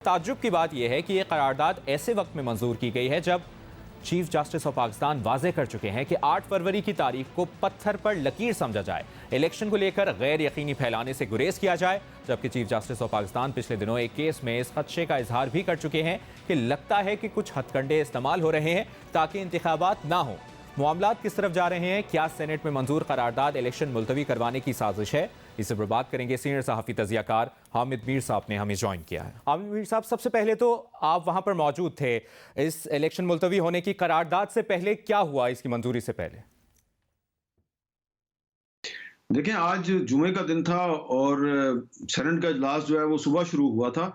ताज्जुब की बात यह है कि यह करारदाद ऐसे वक्त में मंजूर की गई है जब चीफ जस्टिस ऑफ पाकिस्तान वाजे कर चुके हैं कि 8 फरवरी की तारीख को पत्थर पर लकीर समझा जाए, इलेक्शन को लेकर गैर यकीनी फैलाने से गुरेज किया जाए। जबकि चीफ जस्टिस ऑफ पाकिस्तान पिछले दिनों एक केस में इस खदशे का इजहार भी कर चुके हैं कि लगता है कि कुछ हथकंडे इस्तेमाल हो रहे हैं ताकि इंतखाबात ना हो। मामलात किस तरफ जा रहे हैं? क्या सेनेट में मंजूर करारदाद इलेक्शन मुलतवी करवाने की साजिश है? इससे पर बात करेंगे। सीनियर सहाफ़ी तजियाकार हामिद मीर साहब ने हमें ज्वाइन किया है। हामिद मीर साहब, सबसे पहले तो आप वहां पर मौजूद थे इस इलेक्शन मुलतवी होने की करारदाद से पहले। क्या हुआ इसकी मंजूरी से पहले? देखें, आज जुमे का दिन था और सेनेट का इजलास जो है वो सुबह शुरू हुआ था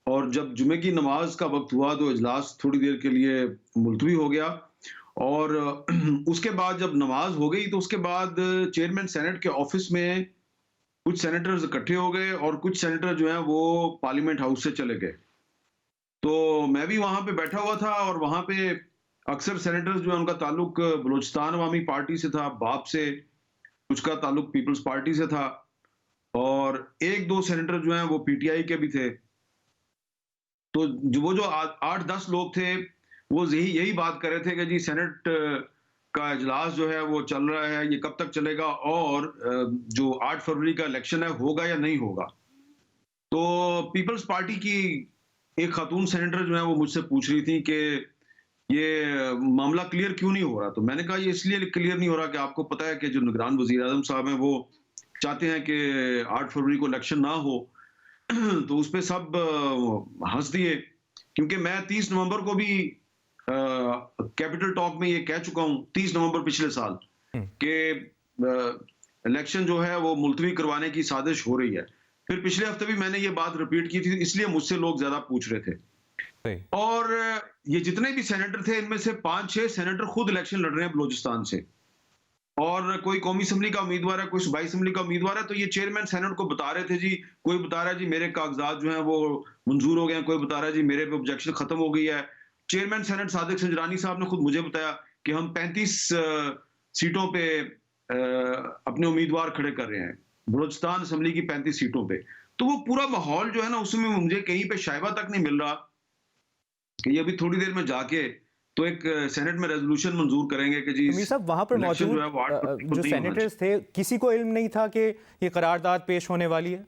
और जब जुमे की नमाज का वक्त हुआ तो इजलास थोड़ी देर के लिए मुलतवी हो गया और उसके बाद जब नमाज हो गई तो उसके बाद चेयरमैन सेनेट के ऑफिस में कुछ सेनेटर्स इकट्ठे हो गए और कुछ सेनेटर जो हैं वो पार्लियामेंट हाउस से चले गए। तो मैं भी वहां पे बैठा हुआ था और वहां पे अक्सर सेनेटर्स जो है उनका ताल्लुक बलूचिस्तान अवामी पार्टी से था, बाप से, कुछ का ताल्लुक पीपल्स पार्टी से था और एक दो सेनेटर जो हैं वो पीटीआई के भी थे। तो वो जो 8-10 लोग थे वो यही बात कर रहे थे कि जी सेनेट का इजलास जो है वो चल रहा है, ये कब तक चलेगा और जो 8 फरवरी का इलेक्शन है होगा या नहीं होगा। तो पीपल्स पार्टी की एक खातून सेनेटर जो है वो मुझसे पूछ रही थी कि ये मामला क्लियर क्यों नहीं हो रहा। तो मैंने कहा ये इसलिए क्लियर नहीं हो रहा कि आपको पता है कि जो निगरान वजीर आजम साहब हैं वो चाहते हैं कि 8 फरवरी को इलेक्शन ना हो। तो उस पे सब हंस दिए क्योंकि मैं 30 नवंबर को भी कैपिटल टॉक में ये कह चुका हूं, 30 नवंबर पिछले साल कि इलेक्शन जो है वो मुलतवी करवाने की साजिश हो रही है। फिर पिछले हफ्ते भी मैंने ये बात रिपीट की थी, इसलिए मुझसे लोग ज्यादा पूछ रहे थे। और ये जितने भी सेनेटर थे इनमें से 5-6 सेनेटर खुद इलेक्शन लड़ रहे हैं बलूचिस्तान से और कोई कौमी असेंबली का उम्मीदवार है, कोई सूबाई असेंबली का उम्मीदवार है। तो ये चेयरमैन सेनेट को बता रहे थे जी, कोई बता रहा है जी मेरे कागजात जो हैं वो मंजूर हो गए हैं, कोई बता रहा है जी मेरे पे ऑब्जेक्शन खत्म हो गई है। चेयरमैन सेनेट सादिक संजरानी साहब ने खुद मुझे बताया कि हम 35 सीटों पे अपने उम्मीदवार खड़े कर रहे हैं, बलूचिस्तान असेंबली की 35 सीटों पे। तो वो पूरा माहौल जो है ना उसमें मुझे कहीं पे शायबा तक नहीं मिल रहा कि ये अभी थोड़ी देर में जाके तो एक सेनेट में रेजोल्यूशन मंजूर करेंगे कि जी मीर साहब, वहां पर मौजूद जो सेनेटर्स थे किसी को इल्म नहीं था कि ये करारदाद पेश होने वाली है?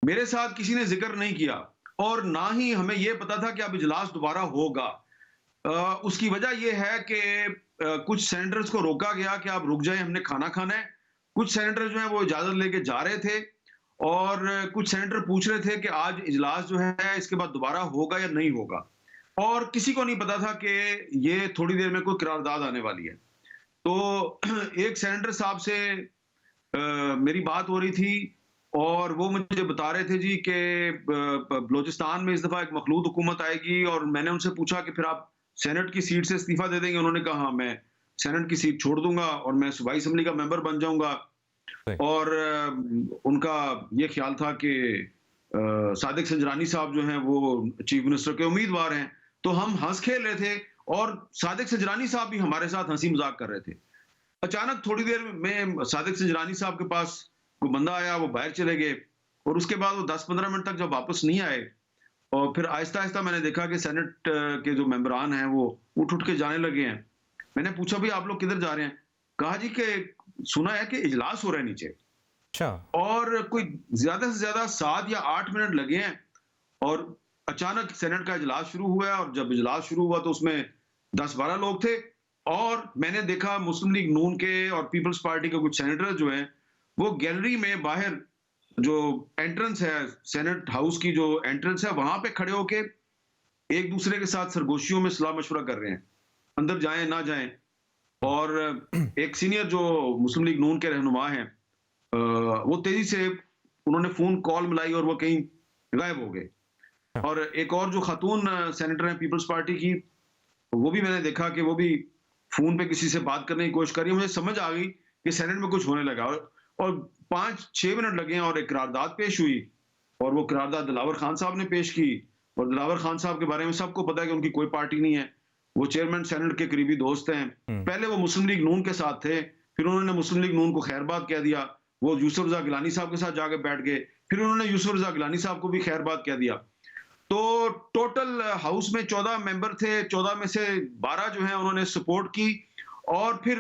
मेरे साथ किसी ने जिक्र नहीं किया और ना ही हमें यह पता था कि अब इजलास दोबारा होगा। उसकी वजह यह है कि कुछ सेनेटर्स को रोका गया कि आप रुक जाएं, हमने खाना खाना है। कुछ सेनेटर जो हैं वो इजाजत लेके जा रहे थे और कुछ सेनेटर पूछ रहे थे कि आज इजलास जो है इसके बाद दोबारा होगा या नहीं होगा और किसी को नहीं पता था कि ये थोड़ी देर में कोई करारदाद आने वाली है। तो एक सेनेटर साहब से मेरी बात हो रही थी और वो मुझे बता रहे थे जी कि बलूचिस्तान में इस दफा एक मखलूत हुकूमत आएगी और मैंने उनसे पूछा कि फिर आप सेनेट की सीट से इस्तीफा दे देंगे? उन्होंने कहा हाँ, मैं सेनेट की सीट छोड़ दूंगा और मैं सूबाई असेंबली का मेंबर बन जाऊंगा। और उनका ये ख्याल था कि सादिक संजरानी साहब जो हैं वो चीफ मिनिस्टर के उम्मीदवार हैं। तो हम हंस खेल रहे थे और सादिक संजरानी साहब भी हमारे साथ हंसी मजाक कर रहे थे। अचानक थोड़ी देर में सादिक संजरानी साहब के पास कोई बंदा आया, वो बाहर चले गए और उसके बाद वो 10-15 मिनट तक जब वापस नहीं आए और फिर आहिस्ता आहिस्ता मैंने देखा कि सेनेट के जो मेंबरान हैं वो उठ के जाने लगे हैं। मैंने पूछा भाई आप लोग किधर जा रहे हैं? कहा जी कि सुना है कि इजलास हो रहा है नीचे। अच्छा। और कोई ज्यादा से ज्यादा 7 या 8 मिनट लगे हैं और अचानक सेनेट का इजलास शुरू हुआ और जब इजलास शुरू हुआ तो उसमें 10-12 लोग थे और मैंने देखा मुस्लिम लीग नून के और पीपल्स पार्टी के कुछ सेनेटर जो हैं वो गैलरी में बाहर जो एंट्रेंस है, सेनेट हाउस की जो एंट्रेंस है, वहां पे खड़े होके एक दूसरे के साथ सरगोशियों में सलाह मशवरा कर रहे हैं, अंदर जाएं ना जाएं। और एक सीनियर जो मुस्लिम लीग नून के रहनुमा हैं वो तेजी से उन्होंने फोन कॉल मिलाई और वो कहीं गायब हो गए। और एक और जो खातून सेनेटर हैं पीपल्स पार्टी की, वो भी मैंने देखा कि वो भी फोन पे किसी से बात करने की कोशिश कर रही है। मुझे समझ आ गई कि सेनेट में कुछ होने लगा और 5-6 मिनट लगे और एक करारदाद पेश हुई और वो करारदाद दिलावर खान साहब ने पेश की और दिलावर खान साहब के बारे में सबको पता है कि उनकी कोई पार्टी नहीं है, वो चेयरमैन सेनेट के करीबी दोस्त हैं। पहले वो मुस्लिम लीग नून के साथ थे, फिर उन्होंने मुस्लिम लीग नून को खैरबाद कह दिया, वो यूसुफ रजा गिलानी साहब के साथ जाके बैठ गए, फिर उन्होंने यूसुफ रजा गिलानी साहब को भी खैरबाद कह दिया। तो टोटल हाउस में 14 मेंबर थे, 14 में से 12 जो हैं उन्होंने सपोर्ट की। और फिर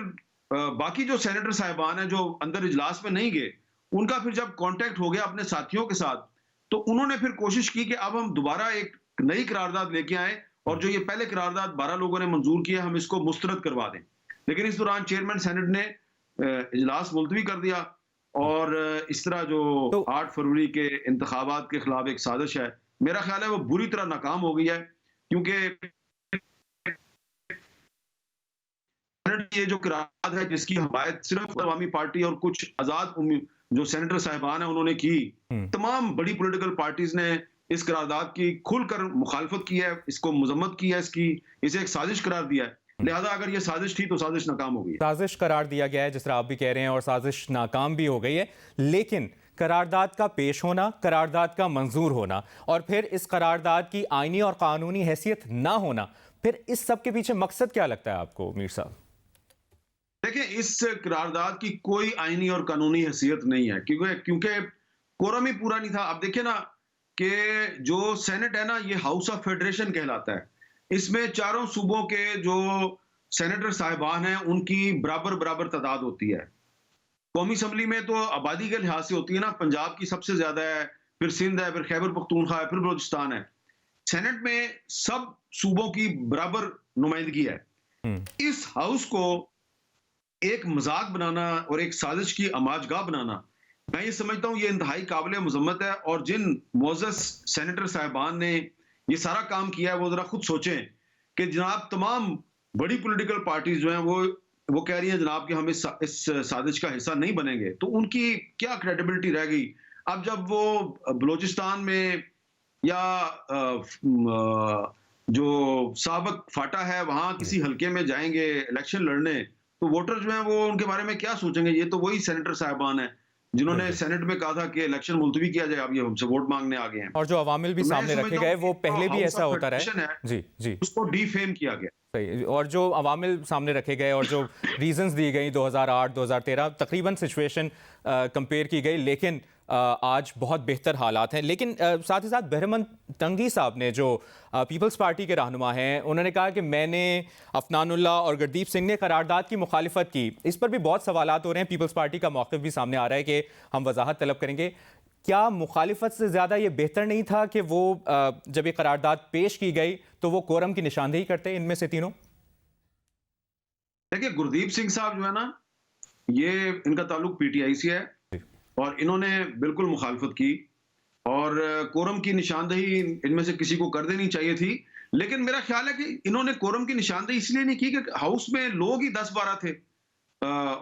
बाकी जो सेनेटर साहिबान हैं जो अंदर इजलास में नहीं गए, उनका फिर जब कांटेक्ट हो गया अपने साथियों के साथ, तो उन्होंने फिर कोशिश की कि अब हम दोबारा एक नई करारदाद लेके आए और जो ये पहले करारदाद 12 लोगों ने मंजूर किया हम इसको मुस्तरद करवा दें। लेकिन इस दौरान चेयरमैन सेनेट ने इजलास मुलतवी कर दिया और इस तरह जो तो 8 फरवरी के इंतखाबात के खिलाफ एक साजिश है, मेरा ख्याल है वो बुरी तरह नाकाम हो गई है। क्योंकि ये जो करारदाद है जिसकी हमायत सिर्फ अवामी पार्टी और कुछ आजाद जो सेनेटर साहिबान है उन्होंने की, तमाम बड़ी पॉलिटिकल पार्टीज ने इस करारदाद की खुलकर मुखालफत की है, इसको मजम्मत की है, इसे एक साजिश करार दिया है। लिहाजा अगर ये साजिश थी तो साजिश नाकाम हो गई है। साजिश करार दिया गया है जिस तरह आप भी कह रहे हैं, और साजिश नाकाम भी हो गई है। लेकिन करारदाद का पेश होना, करारदाद का मंजूर होना और फिर इस करारदाद की आईनी और कानूनी हैसियत ना होना, फिर इस सब के पीछे मकसद क्या लगता है आपको मीर साहब? देखिए, इस करारदाद की कोई आईनी और कानूनी हैसियत नहीं है, क्योंकि कोरम ही पूरा नहीं था। अब देखिए ना कि जो सेनेट है ना, ये हाउस ऑफ फेडरेशन कहलाता है। इसमें चारों सूबों के जो सेनेटर साहिबान हैं उनकी बराबर बराबर तादाद होती है। कौमी असम्बली में तो आबादी के लिहाज से होती है ना, पंजाब की सबसे ज्यादा है, फिर सिंध है, फिर खैबर पख्तूनख्वा है, फिर बलूचिस्तान है। सेनेट में सब सूबों की बराबर नुमाइंदगी है। इस हाउस को एक मजाक बनाना और एक साजिश की आमाजगाह बनाना, मैं ये समझता हूं ये इंतहाई काबिल मजम्मत है। और जिन मोअज़्ज़ज़ सेनेटर साहिबान ने ये सारा काम किया है वो जरा खुद सोचें कि जनाब तमाम बड़ी पॉलिटिकल पार्टीज जो हैं वो कह रही हैं जनाब कि हम इस साजिश का हिस्सा नहीं बनेंगे, तो उनकी क्या क्रेडिबिलिटी रह गई। अब जब वो बलूचिस्तान में या जो साबक फाटा है वहां किसी हल्के में जाएंगे इलेक्शन लड़ने, तो वोटर जो हैं वो उनके बारे में क्या सोचेंगे। ये तो वही सेनेटर साहिबान है जिन्होंने सेनेट में कहा था कि इलेक्शन मुलतवी किया जाए, अब ये हमसे वोट मांगने आ गए हैं। और जो अवामिल भी तो मैं सामने रखे समझता गए हूं वो कि पहले भी हाउस ऐसा ऑफ होता रहा फेडरेशन है। है, जी जी, उसको डिफेम किया गया। सही। और जो अवामिल सामने रखे गए और जो रीजंस दी गई 2008 2013 तकरीबन सिचुएशन कंपेयर की गई, लेकिन आज बहुत बेहतर हालात हैं। लेकिन साथ ही साथ बहरमन तंगी साहब ने, जो पीपल्स पार्टी के रहनुमा हैं, उन्होंने कहा कि मैंने, अफनानुल्लाह और गुरदीप सिंह ने करारदाद की मुखालिफत की। इस पर भी बहुत सवालात हो रहे हैं। पीपल्स पार्टी का मौक़िफ़ भी सामने आ रहा है कि हम वजाहत तलब करेंगे। क्या मुखालिफत से ज़्यादा ये बेहतर नहीं था कि वो जब ये करारदाद पेश की गई तो वो कोरम की निशानदेही करते इनमें से तीनों? देखिए, गुरदीप सिंह साहब जो है ना, ये इनका ताल्लुक पीटीआई से है और इन्होंने बिल्कुल मुखालफत की और कोरम की निशानदेही इनमें से किसी को कर देनी चाहिए थी। लेकिन मेरा ख्याल है कि इन्होंने कोरम की निशानदेही इसलिए नहीं की कि हाउस में लोग ही 10-12 थे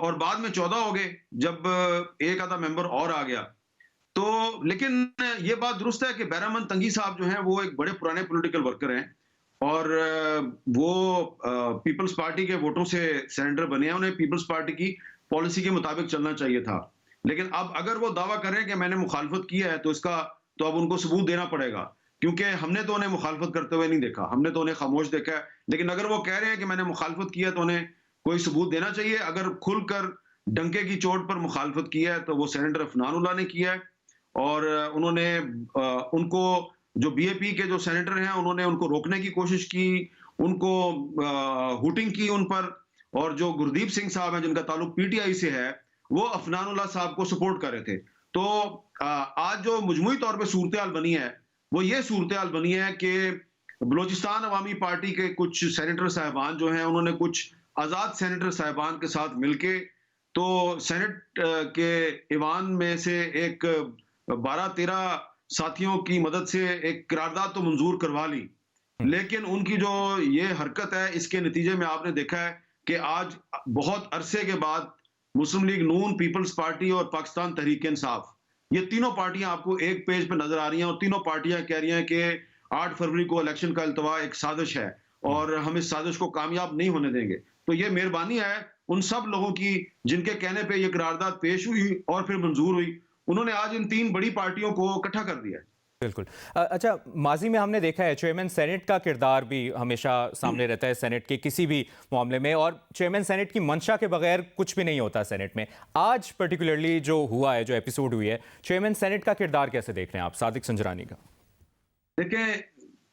और बाद में 14 हो गए जब एक आधा मेंबर और आ गया। तो लेकिन ये बात दुरुस्त है कि बहरमन तंगी साहब जो हैं वो एक बड़े पुराने पॉलिटिकल वर्कर हैं और वो पीपल्स पार्टी के वोटों से सेनेटर बने हैं। उन्हें पीपल्स पार्टी की पॉलिसी के मुताबिक चलना चाहिए था। लेकिन अब अगर वो दावा कर रहे हैं कि मैंने मुखालफत की है तो अब उनको सबूत देना पड़ेगा, क्योंकि हमने तो उन्हें मुखालफत करते हुए नहीं देखा, हमने तो उन्हें खामोश देखा है। लेकिन अगर वो कह रहे हैं कि मैंने मुखालफत की है तो उन्हें कोई सबूत देना चाहिए। अगर खुलकर डंके की चोट पर मुखालफत की है तो वो सेनेटर अफनानुल्लाह ने किया है और उन्होंने उनको जो बीएपी के जो सेनेटर हैं उन्होंने उनको रोकने की कोशिश की, उनको हुटिंग की उन पर। और जो गुरदीप सिंह साहब हैं जिनका ताल्लुक पीटीआई से है, वो अफनानुल्लाह साहब को सपोर्ट कर रहे थे। तो आज जो मजमूई तौर पे सूरत हाल बनी है वो ये सूरत हाल बनी है कि बलूचिस्तान अवामी पार्टी के कुछ सेनेटर साहिबान जो हैं उन्होंने कुछ आजाद सेनेटर साहिबान के साथ मिलके तो सेनेट के ईवान में से एक 12-13 साथियों की मदद से एक करारदाद तो मंजूर करवा ली। लेकिन उनकी जो ये हरकत है इसके नतीजे में आपने देखा है कि आज बहुत अरसे के बाद मुस्लिम लीग नून, पीपल्स पार्टी और पाकिस्तान तहरीक इंसाफ, ये तीनों पार्टियां आपको एक पेज पे नजर आ रही हैं और तीनों पार्टियां कह रही हैं कि 8 फरवरी को इलेक्शन का इल्तवा एक साजिश है और हम इस साजिश को कामयाब नहीं होने देंगे। तो ये मेहरबानी है उन सब लोगों की जिनके कहने पे ये करारदाद पेश हुई और फिर मंजूर हुई। उन्होंने आज इन 3 बड़ी पार्टियों को इकट्ठा कर दिया है। बिल्कुल। अच्छा, माजी में हमने देखा है चेयरमैन सेनेट का किरदार भी हमेशा सामने रहता है सेनेट के किसी भी मामले में, और चेयरमैन सेनेट की मंशा के बगैर कुछ भी नहीं होता सेनेट में। आज पर्टिकुलरली जो हुआ है, जो एपिसोड हुई है, चेयरमैन सेनेट का किरदार कैसे देख रहे हैं आप, सादिक संजरानी का? देखिए,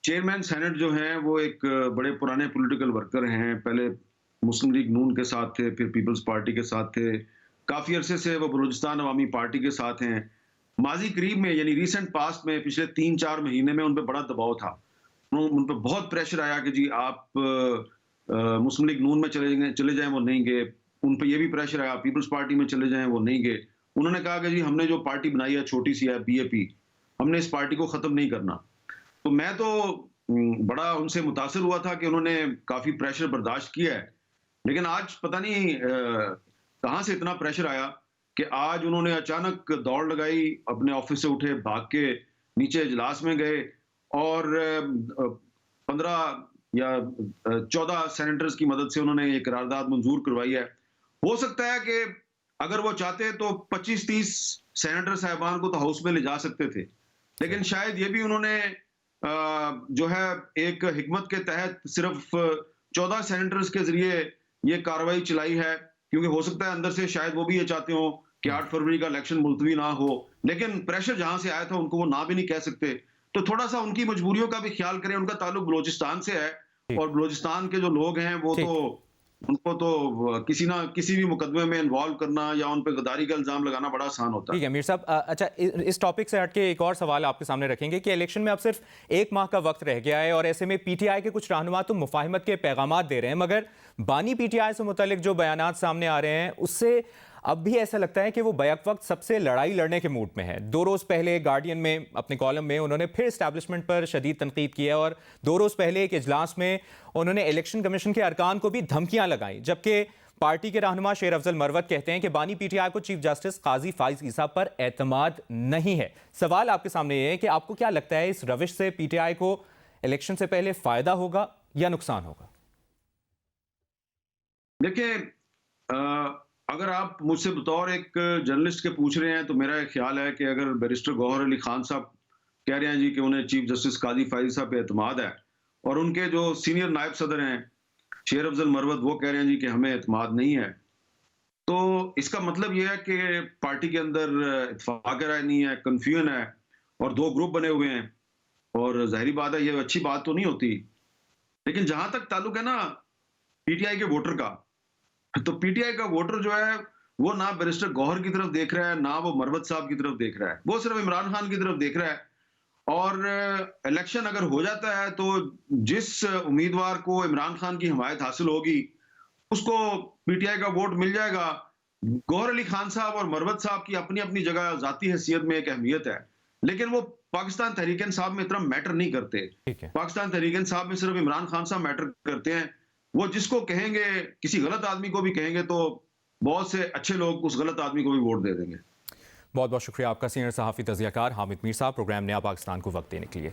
चेयरमैन सेनेट जो हैं वो एक बड़े पुराने पॉलिटिकल वर्कर हैं। पहले मुस्लिम लीग नून के साथ थे, फिर पीपल्स पार्टी के साथ थे। काफ़ी अरसे से वो बलूचिस्तान अवामी पार्टी के साथ हैं। माज़ी करीब में यानी रीसेंट पास्ट में पिछले 3-4 महीने में उन पे बड़ा दबाव था। उन पे बहुत प्रेशर आया कि जी आप मुस्लिम लीग नून में चले जाएँ, वो नहीं गए। उन पे ये भी प्रेशर आया, पीपल्स पार्टी में चले जाएँ, वो नहीं गए। उन्होंने कहा कि जी हमने जो पार्टी बनाई है, छोटी-सी है बीएपी, हमने इस पार्टी को ख़त्म नहीं करना। तो मैं तो बड़ा उनसे मुतासिर हुआ था कि उन्होंने काफ़ी प्रेशर बर्दाश्त किया है। लेकिन आज पता नहीं कहाँ से इतना प्रेशर आया कि आज उन्होंने अचानक दौड़ लगाई, अपने ऑफिस से उठे, भाग के नीचे इजलास में गए और 15 या 14 सेनेटर्स की मदद से उन्होंने एक करारदाद मंजूर करवाई है। हो सकता है कि अगर वो चाहते तो 25-30 सेनेटर साहिबान को तो हाउस में ले जा सकते थे, लेकिन शायद ये भी उन्होंने जो है एक हिकमत के तहत सिर्फ 14 सेनेटर्स के जरिए ये कार्रवाई चलाई है, क्योंकि हो सकता है अंदर से शायद वो भी ये चाहते हो कि 8 फरवरी का इलेक्शन मुलतवी ना हो, लेकिन प्रेशर जहां से आया था उनको वो ना भी नहीं कह सकते। तो थोड़ा सा उनकी मजबूरियों का भी ख्याल करें। उनका ताल्लुक बलोचिस्तान से है और बलोचिस्तान के जो लोग हैं वो तो उनको तो किसी भी मुकदमे में इन्वॉल्व करना या उन पर गद्दारी का इल्जाम लगाना बड़ा आसान होता है। ठीक है मीर साहब, अच्छा इस टॉपिक से हटके एक और सवाल आपके सामने रखेंगे कि इलेक्शन में अब सिर्फ 1 माह का वक्त रह गया है और ऐसे में पीटीआई के कुछ रहनुमा तो मुफाहिमत के पैगाम दे रहे हैं, मगर बानी पीटीआई से मुतालिक जो बयानात सामने आ रहे हैं उससे अब भी ऐसा लगता है कि वो बैक वक्त सबसे लड़ाई लड़ने के मूड में है। 2 रोज़ पहले गार्डियन में अपने कॉलम में उन्होंने फिर एस्टैब्लिशमेंट पर शदीद तनकीद की है और 2 रोज़ पहले एक इजलास में उन्होंने इलेक्शन कमीशन के अरकान को भी धमकियां लगाई, जबकि पार्टी के रहनुमा शेर अफजल मरवत कहते हैं कि बानी पीटीआई को चीफ जस्टिस काजी फाइज ईसा पर एतमाद नहीं है। सवाल आपके सामने ये है कि आपको क्या लगता है इस रविश से पीटीआई को इलेक्शन से पहले फायदा होगा या नुकसान होगा? देखिए, अगर आप मुझसे बतौर एक जर्नलिस्ट के पूछ रहे हैं तो मेरा ख्याल है कि अगर बैरिस्टर गौहर अली खान साहब कह रहे हैं जी कि उन्हें चीफ जस्टिस काजी फाइज साहब पे एतमाद है और उनके जो सीनियर नायब सदर हैं शेर अफजल मरवत वो कह रहे हैं जी कि हमें एतमाद नहीं है, तो इसका मतलब यह है कि पार्टी के अंदर इत्तेफाक राय नहीं है, कन्फ्यूजन है और 2 ग्रुप बने हुए हैं और जाहिर बात है ये अच्छी बात तो नहीं होती। लेकिन जहां तक ताल्लुक है ना पीटीआई के वोटर का, तो पीटीआई का वोटर जो है वो ना बैरिस्टर गौहर की तरफ देख रहा है, ना वो मरवत साहब की तरफ देख रहा है, वो सिर्फ इमरान खान की तरफ देख रहा है। और इलेक्शन अगर हो जाता है तो जिस उम्मीदवार को इमरान खान की हिमायत हासिल होगी उसको पीटीआई का वोट मिल जाएगा। गौहर अली खान साहब और मरवत साहब की अपनी अपनी जगह जाती हैसियत में एक अहमियत है, लेकिन वो पाकिस्तान तहरीक इंसाफ में इतना मैटर नहीं करते। पाकिस्तान तहरीक इंसाफ में सिर्फ इमरान खान साहब मैटर करते हैं। वो जिसको कहेंगे, किसी गलत आदमी को भी कहेंगे तो बहुत से अच्छे लोग उस गलत आदमी को भी वोट दे देंगे। बहुत बहुत शुक्रिया आपका सीनियर सहाफ़ी तज़कियाकार हामिद मीर साहब, प्रोग्राम नया पाकिस्तान को वक्त देने के लिए।